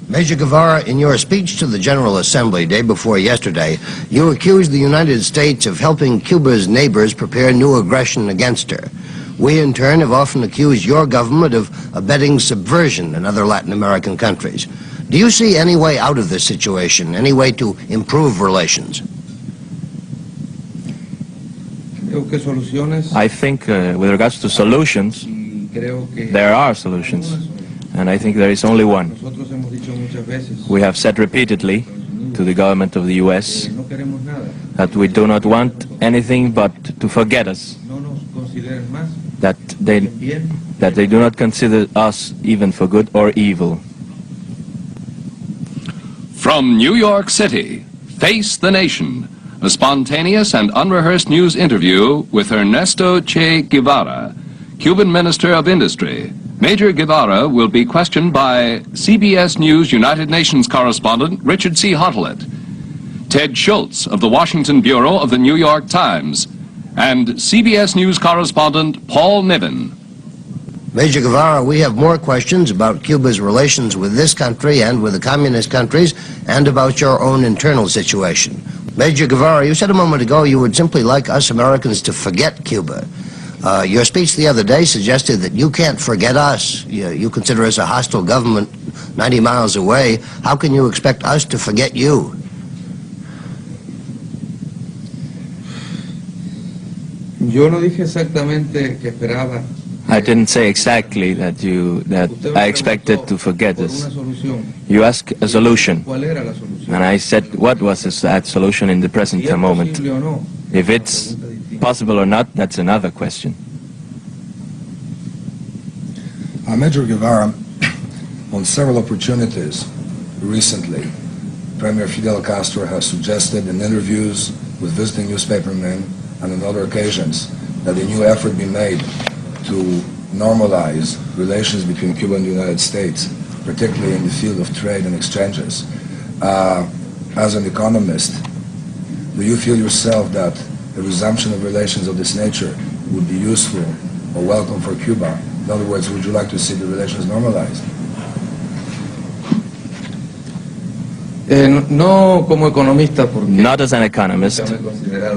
Major Guevara, in your speech to the General Assembly day before yesterday, you accused the United States of helping Cuba's neighbors prepare new aggression against her. We, in turn, have often accused your government of abetting subversion in other Latin American countries. Do you see any way out of this situation, any way to improve relations? I think with regards to solutions, there are solutions, and I think there is only one. We have said repeatedly to the government of the U.S. that we do not want anything but to forget us, that they do not consider us even for good or evil. From New York City, Face the Nation, a spontaneous and unrehearsed news interview with Ernesto Che Guevara, Cuban Minister of Industry. Major Guevara will be questioned by CBS News United Nations correspondent Richard C. Hontelet, Ted Schultz of the Washington Bureau of the New York Times, and CBS News correspondent Paul Niven. Major Guevara, we have more questions about Cuba's relations with this country and with the communist countries, and about your own internal situation. Major Guevara, you said a moment ago you would simply like us Americans to forget Cuba. Your speech the other day suggested that you can't forget us. You consider us a hostile government 90 miles away. How can you expect us to forget you? Yo no dije exactamente que esperaba. I didn't say exactly that I expected to forget us. You asked a solution, and I said what was that solution in the present moment. If it's possible or not, that's another question. Major Guevara, on several opportunities recently, Premier Fidel Castro has suggested in interviews with visiting newspapermen and on other occasions that a new effort be made to normalize relations between Cuba and the United States, particularly in the field of trade and exchanges. As an economist, do you feel yourself that a resumption of relations of this nature would be useful or welcome for Cuba? In other words, would you like to see the relations normalized? No como economista, porque not as an economist,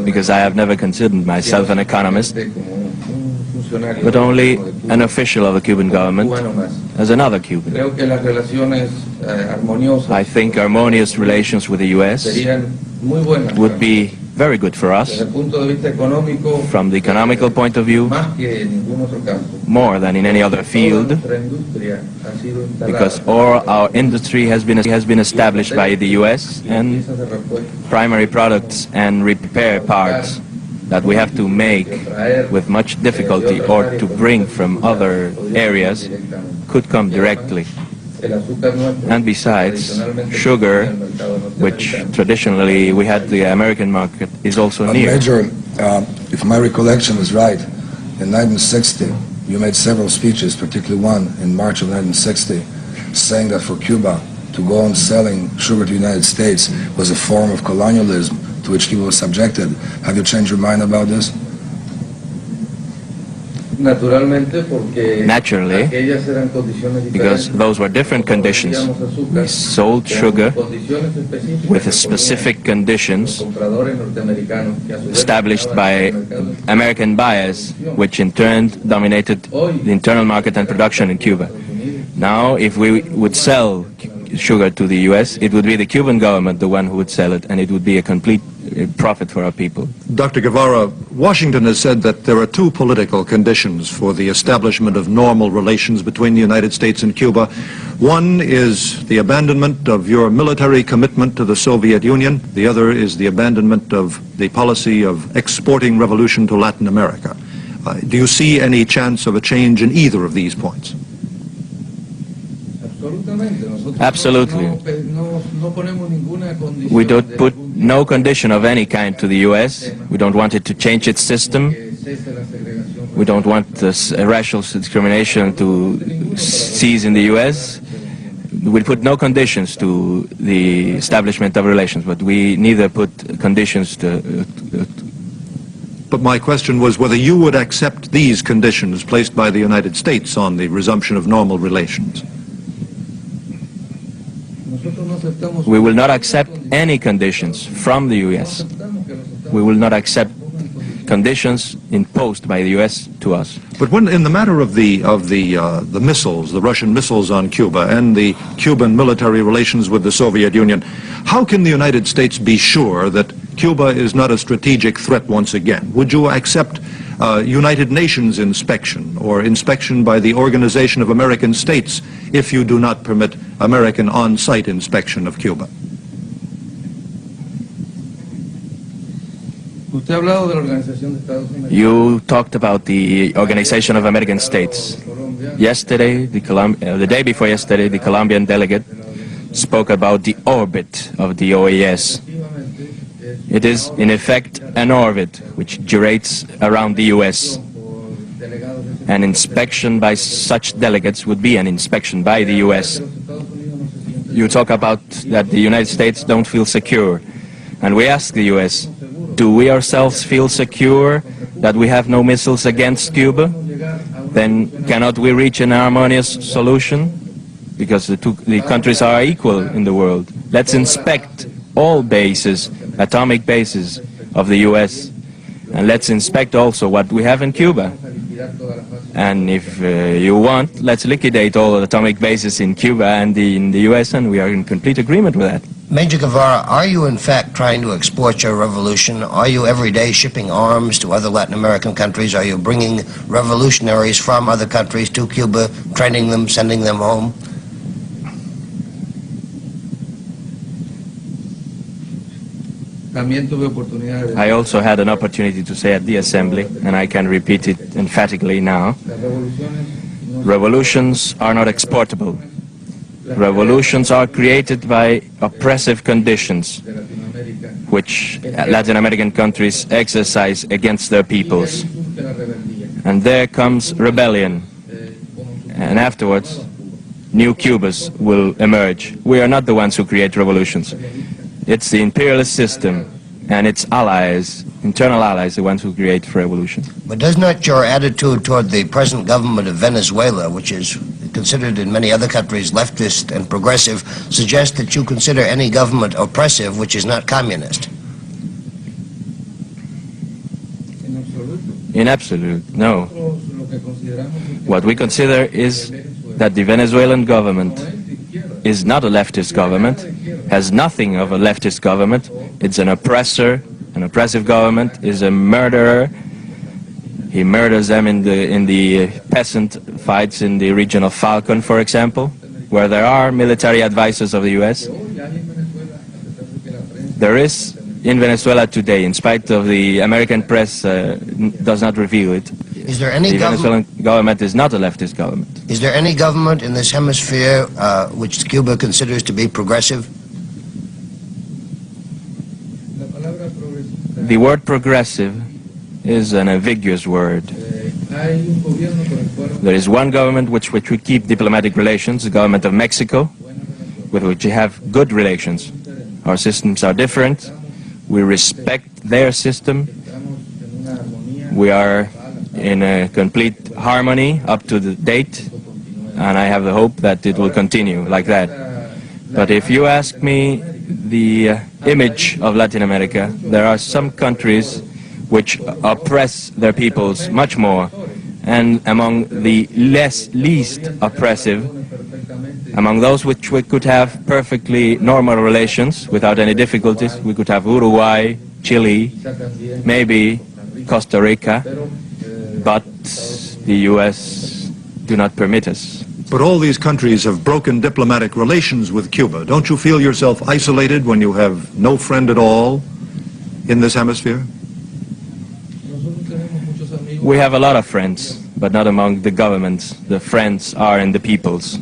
because I have never considered myself an economist, but only an official of the Cuban government, as another Cuban. I think harmonious relations with the U.S. would be very good for us from the economical point of view, more than in any other field, because all our industry has been established by the U.S. and primary products and repair parts that we have to make with much difficulty or to bring from other areas could come directly. And besides, sugar, which traditionally we had the American market, is also near. Major, if my recollection is right, in 1960 you made several speeches, particularly one in March of 1960, saying that for Cuba to go on selling sugar to the United States was a form of colonialism to which Cuba was subjected. Have you changed your mind about this? Naturally, because those were different conditions. We sold sugar with specific conditions established by American buyers, which in turn dominated the internal market and production in Cuba. Now, if we would sell sugar to the U.S., it would be the Cuban government the one who would sell it, and it would be a complete profit for our people. Dr. Guevara, Washington has said that there are two political conditions for the establishment of normal relations between the United States and Cuba. One is the abandonment of your military commitment to the Soviet Union. The other is the abandonment of the policy of exporting revolution to Latin America. Do you see any chance of a change in either of these points? Absolutely. We don't put no condition of any kind to the U.S. We don't want it to change its system. We don't want this racial discrimination to cease in the U.S. We put no conditions to the establishment of relations, but we neither put conditions to... But my question was whether you would accept these conditions placed by the United States on the resumption of normal relations. We will not accept any conditions from the U.S. We will not accept conditions imposed by the U.S. to us. But when, in the matter of the missiles, the Russian missiles on Cuba, and the Cuban military relations with the Soviet Union, how can the United States be sure that Cuba is not a strategic threat once again? Would you accept United Nations inspection or inspection by the Organization of American States if you do not permit American on-site inspection of Cuba? You talked about the Organization of American States. Yesterday, the day before yesterday, the Colombian delegate spoke about the orbit of the OAS. It is, in effect, an orbit which gyrates around the U.S. An inspection by such delegates would be an inspection by the U.S. You talk about that the United States don't feel secure, and we ask the U.S., do we ourselves feel secure that we have no missiles against Cuba? Then cannot we reach an harmonious solution? Because the countries are equal in the world. Let's inspect all bases, atomic bases of the U.S. And let's inspect also what we have in Cuba. And if you want, let's liquidate all atomic bases in Cuba and in the U.S., and we are in complete agreement with that. Major Guevara, are you in fact trying to export your revolution? Are you every day shipping arms to other Latin American countries? Are you bringing revolutionaries from other countries to Cuba, training them, sending them home? I also had an opportunity to say at the Assembly, and I can repeat it emphatically now, revolutions are not exportable. Revolutions are created by oppressive conditions which Latin American countries exercise against their peoples. And there comes rebellion. And afterwards, new Cubas will emerge. We are not the ones who create revolutions. It's the imperialist system and its allies, internal allies, the ones who create revolution. But does not your attitude toward the present government of Venezuela, which is considered in many other countries leftist and progressive, suggest that you consider any government oppressive which is not communist? In absolute, no. What we consider is that the Venezuelan government is not a leftist government, has nothing of a leftist government. It's an oppressor, an oppressive government, is a murderer. He murders them in the peasant fights in the region of Falcon, for example, where there are military advisors of the U.S. There is in Venezuela today, in spite of the American press does not reveal it. Is there any the Venezuelan government is not a leftist government. Is there any government in this hemisphere which Cuba considers to be progressive? The word progressive is an ambiguous word. There is one government which we keep diplomatic relations, the government of Mexico, with which we have good relations. Our systems are different. We respect their system. We are in a complete harmony up to the date, and I have the hope that it will continue like that. But if you ask me the image of Latin America, there are some countries which oppress their peoples much more, and among the least oppressive, among those which we could have perfectly normal relations without any difficulties, we could have Uruguay, Chile, maybe Costa Rica, but the U.S. do not permit us. But all these countries have broken diplomatic relations with Cuba. Don't you feel yourself isolated when you have no friend at all in this hemisphere? We have a lot of friends, but not among the governments. The friends are in the peoples.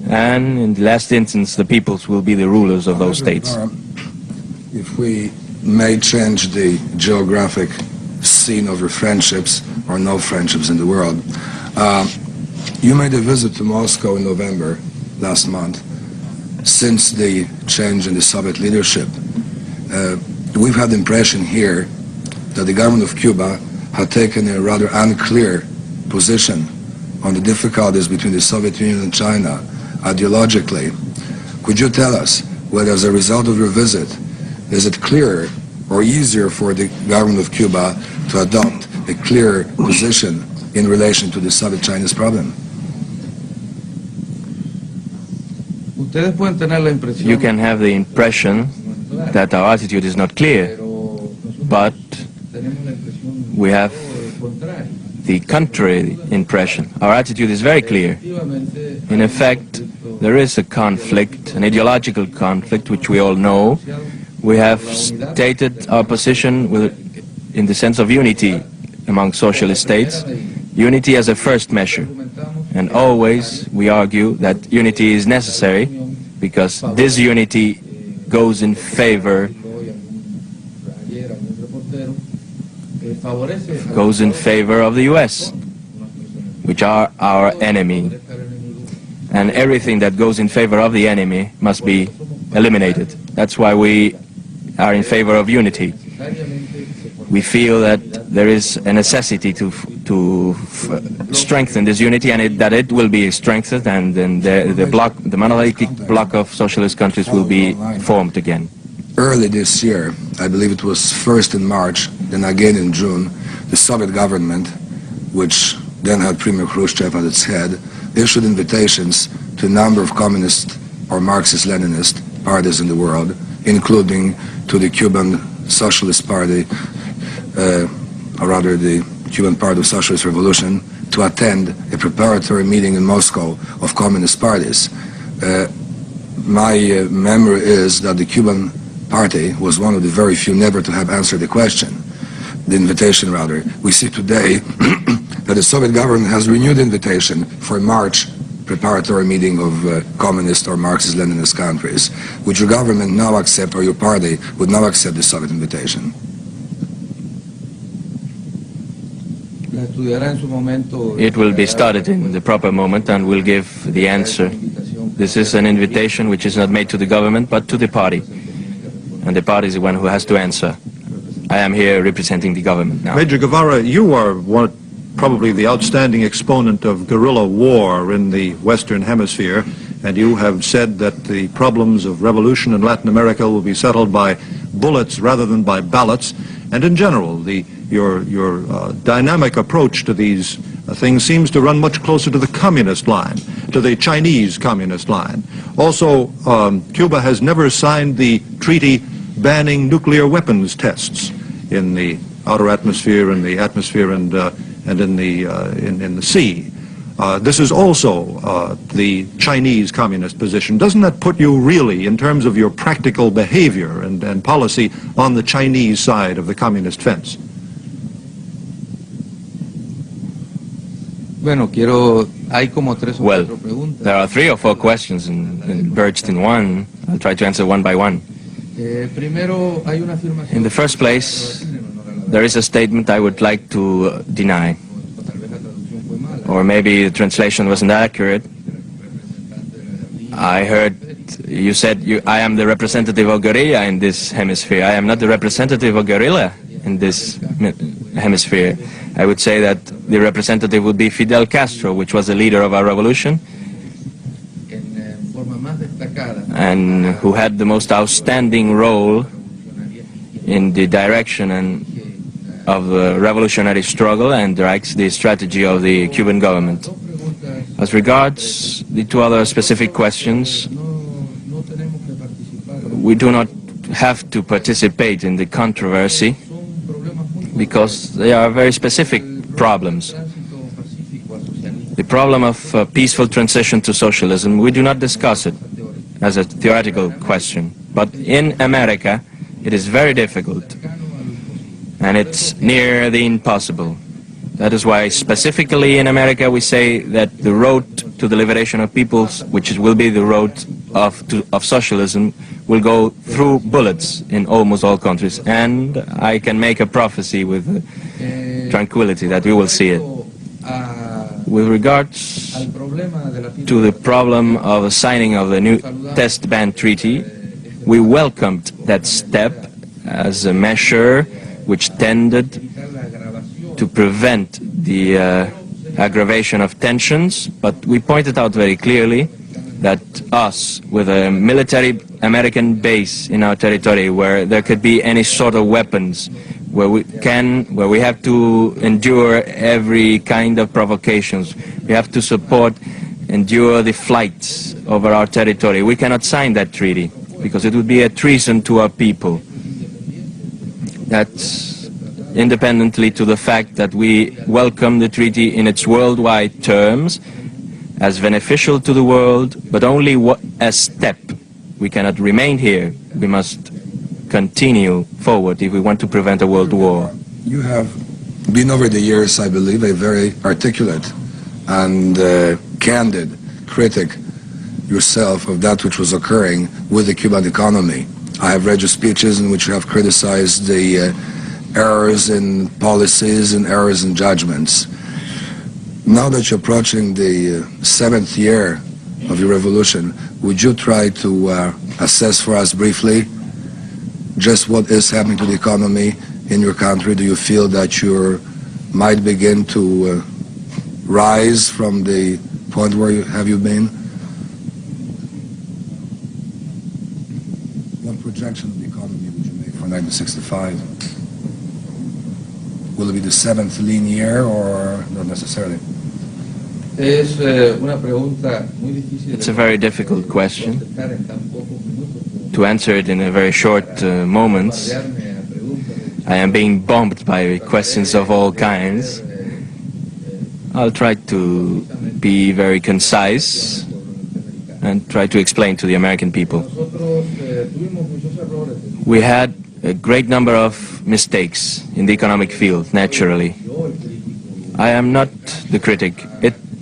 And in the last instance, the peoples will be the rulers of those states. If we may change the geographic scene of your friendships, or no friendships in the world, you made a visit to Moscow in November last month. Since the change in the Soviet leadership, we've had the impression here that the government of Cuba had taken a rather unclear position on the difficulties between the Soviet Union and China ideologically. Could you tell us whether, as a result of your visit, is it clearer or easier for the government of Cuba to adopt a clear position in relation to the Soviet-Chinese problem? You can have the impression that our attitude is not clear, but we have the contrary impression. Our attitude is very clear. In effect, there is a conflict, an ideological conflict, which we all know. We have stated our position in the sense of unity among socialist states, unity as a first measure. And always we argue that unity is necessary because this unity goes in favor of the U.S., which are our enemy. And everything that goes in favor of the enemy must be eliminated. That's why we are in favor of unity. We feel that there is a necessity to strengthen this unity, and that it will be strengthened, and then the monolithic bloc of socialist countries will be formed again. Early this year, I believe it was first in March, then again in June, the Soviet government, which then had Premier Khrushchev at its head, issued invitations to a number of communist or Marxist-Leninist parties in the world, including to the Cuban Socialist Party, or rather the Cuban Party of Socialist Revolution, to attend a preparatory meeting in Moscow of communist parties. My memory is that the Cuban Party was one of the very few never to have answered the invitation rather. We see today that the Soviet government has renewed the invitation for a March preparatory meeting of communist or Marxist-Leninist countries. Would your government now accept, or your party would now accept the Soviet invitation? It will be studied in the proper moment and we'll give the answer. This is an invitation which is not made to the government but to the party. And the party is the one who has to answer. I am here representing the government now. Major Guevara, you are probably the outstanding exponent of guerrilla war in the Western Hemisphere, and you have said that the problems of revolution in Latin America will be settled by bullets rather than by ballots. And in general, your dynamic approach to these things seems to run much closer to the communist line, to the Chinese communist line. Also, Cuba has never signed the treaty banning nuclear weapons tests in the outer atmosphere, in the atmosphere, and in the sea. This is also the Chinese communist position. Doesn't that put you really, in terms of your practical behavior and policy, on the Chinese side of the communist fence? Well, there are 3 or 4 questions merged in one. I'll try to answer one by one. In the first place, there is a statement I would like to deny. Or maybe the translation wasn't accurate. I heard you said I am the representative of guerrilla in this hemisphere. I am not the representative of guerrilla in this hemisphere. I would say that the representative would be Fidel Castro, which was the leader of our revolution, and who had the most outstanding role in the direction of the revolutionary struggle and directs the strategy of the Cuban government. As regards the 2 other specific questions, we do not have to participate in the controversy because they are very specific problems. The problem of peaceful transition to socialism, we do not discuss it as a theoretical question. But in America, it is very difficult, and it's near the impossible. That is why specifically in America we say that the road to the liberation of peoples, which will be the road of socialism, will go through bullets in almost all countries. And I can make a prophecy with tranquility that we will see it. With regards to the problem of the signing of the new test ban treaty, we welcomed that step as a measure which tended to prevent the aggravation of tensions, but we pointed out very clearly that us, with a military American base in our territory, where there could be any sort of weapons, where we have to endure every kind of provocations, we have to endure the flights over our territory. We cannot sign that treaty because it would be a treason to our people. That's independently to the fact that we welcome the treaty in its worldwide terms as beneficial to the world, but only a step. We cannot remain here. We must continue forward if we want to prevent a world war. You have been over the years, I believe, a very articulate and candid critic yourself of that which was occurring with the Cuban economy. I have read your speeches in which you have criticized the errors in policies and errors in judgments. Now that you're approaching the 7th year of your revolution, would you try to assess for us briefly just what is happening to the economy in your country? Do you feel that you might begin to rise from the point where you been? What projection of the economy would you make for 1965? Will it be the 7th lean year or not necessarily? It's a very difficult question. To answer it in a very short moments, I am being bombed by questions of all kinds. I'll try to be very concise and try to explain to the American people. We had a great number of mistakes in the economic field, naturally. I am not the critic.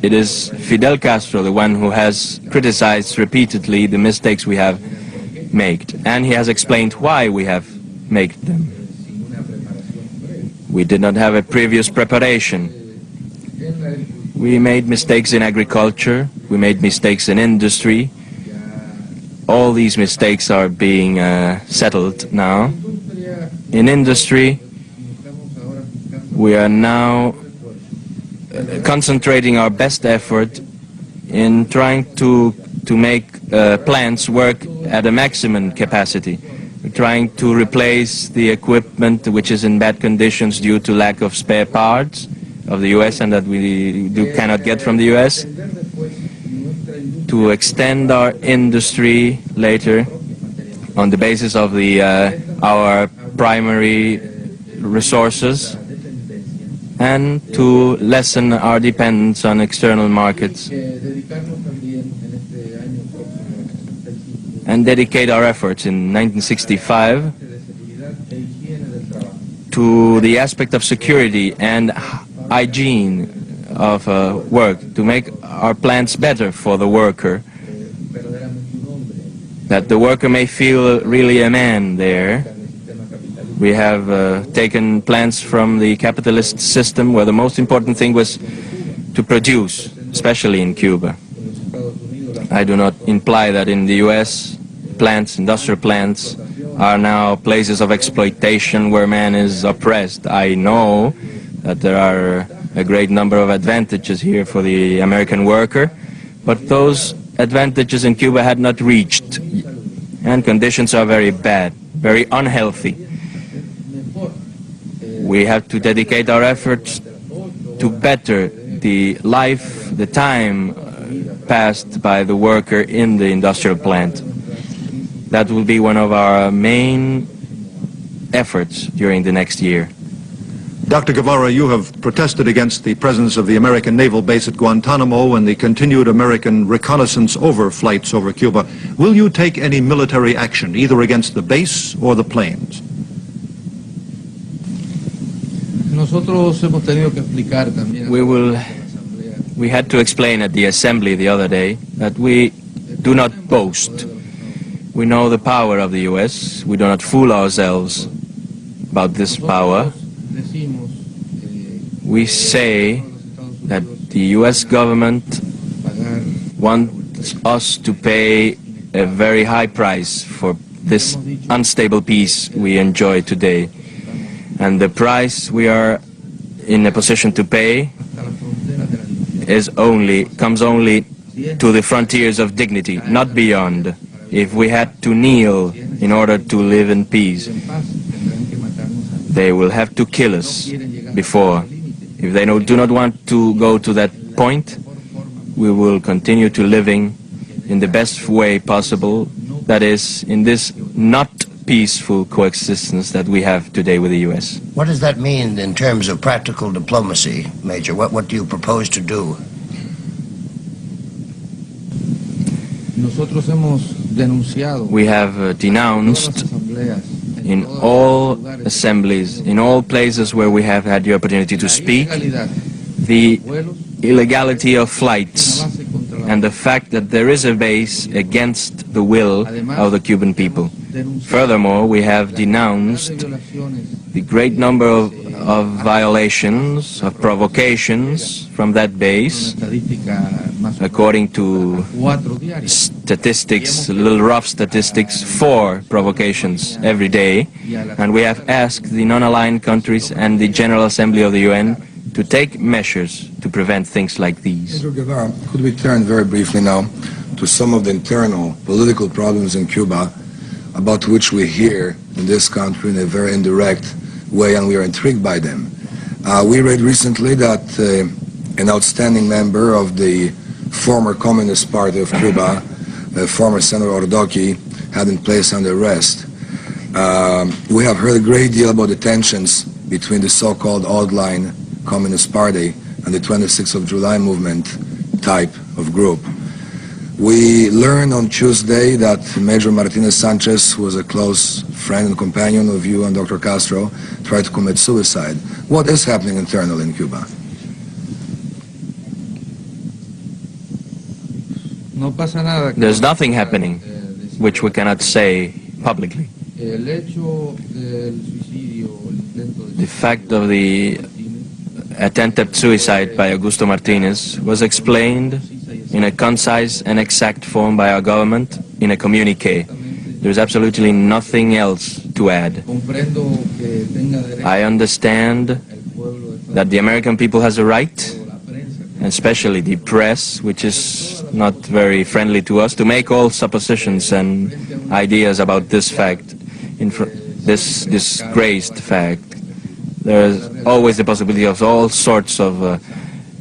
It is Fidel Castro, the one who has criticized repeatedly the mistakes we have made, and he has explained why we have made them. We did not have a previous preparation. We made mistakes in agriculture, we made mistakes in industry. All these mistakes are being settled now. In industry, we are now concentrating our best effort in trying to make plants work at a maximum capacity. We're trying to replace the equipment which is in bad conditions due to lack of spare parts of the U.S. and that we cannot get from the U.S. To extend our industry later on the basis of our primary resources, and to lessen our dependence on external markets, and dedicate our efforts in 1965 to the aspect of security and hygiene of work, to make our plants better for the worker, that the worker may feel really a man there. We have taken plants from the capitalist system where the most important thing was to produce, especially in Cuba. I do not imply that in the U.S. plants, industrial plants, are now places of exploitation where man is oppressed. I know that there are a great number of advantages here for the American worker, but those advantages in Cuba had not reached, and conditions are very bad, very unhealthy. We have to dedicate our efforts to better the life, the time passed by the worker in the industrial plant. That will be one of our main efforts during the next year. Dr. Guevara, you have protested against the presence of the American naval base at Guantanamo and the continued American reconnaissance flights over Cuba. Will you take any military action, either against the base or the planes? We had to explain at the Assembly the other day that we do not boast. We know the power of the U.S. We do not fool ourselves about this power. We say that the U.S. government wants us to pay a very high price for this unstable peace we enjoy today. And the price we are in a position to pay comes only to the frontiers of dignity, not beyond. If we had to kneel in order to live in peace, they will have to kill us before. If they do not want to go to that point, we will continue to living in the best way possible, that is, in this not peaceful coexistence that we have today with the U.S. What does that mean in terms of practical diplomacy, Major? What do you propose to do? We have denounced in all assemblies, in all places where we have had the opportunity to speak, the illegality of flights and the fact that there is a base against the will of the Cuban people. Furthermore, we have denounced the great number of violations, of provocations from that base, according to statistics, little rough statistics, 4 provocations every day. And we have asked the non-aligned countries and the General Assembly of the UN to take measures to prevent things like these. Major Guevara, could we turn very briefly now to some of the internal political problems in Cuba about which we hear in this country in a very indirect way, and we are intrigued by them. We read recently that an outstanding member of the former Communist Party of Cuba, former Senator Ordoqui, had been placed under arrest. We have heard a great deal about the tensions between the so-called old-line Communist Party and the 26th of July movement type of group. We learned on Tuesday that Major Martinez Sanchez, who was a close friend and companion of you and Dr. Castro, tried to commit suicide. What is happening internally in Cuba? There's nothing happening which we cannot say publicly. The fact of the attempted suicide by Augusto Martinez was explained in a concise and exact form by our government in a communique. There's absolutely nothing else to add. I understand that the American people has a right, and especially the press, which is not very friendly to us, to make all suppositions and ideas about this fact, this disgraced fact. There is always the possibility of all sorts of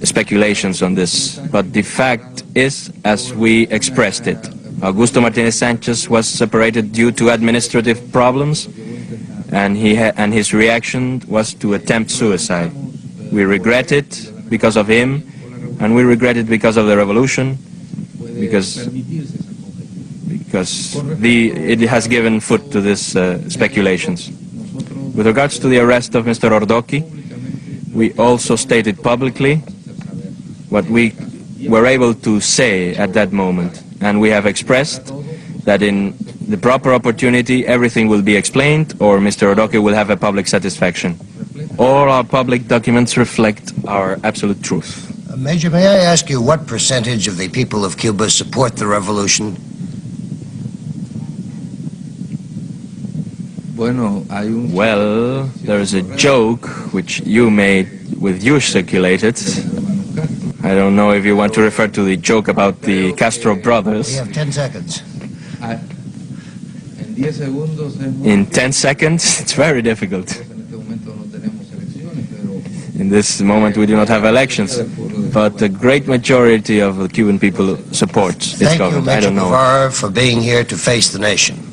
speculations on this, but the fact is as we expressed it. Augusto Martinez Sanchez was separated due to administrative problems, and his reaction was to attempt suicide. We regret it because of him, and we regret it because of the revolution, because it has given foot to these speculations. With regards to the arrest of Mr. Ordoqui, we also stated publicly what we were able to say at that moment, and we have expressed that in the proper opportunity everything will be explained, or Mr. Ordoqui will have a public satisfaction. All our public documents reflect our absolute truth. Major, may I ask you what percentage of the people of Cuba support the revolution? Well, there is a joke which you made with you circulated. I don't know if you want to refer to the joke about the Castro brothers. We have 10 seconds. In 10 seconds, it's very difficult. In this moment, we do not have elections, but the great majority of the Cuban people supports this government. Thank you, Major Guevara, for being here to face the nation.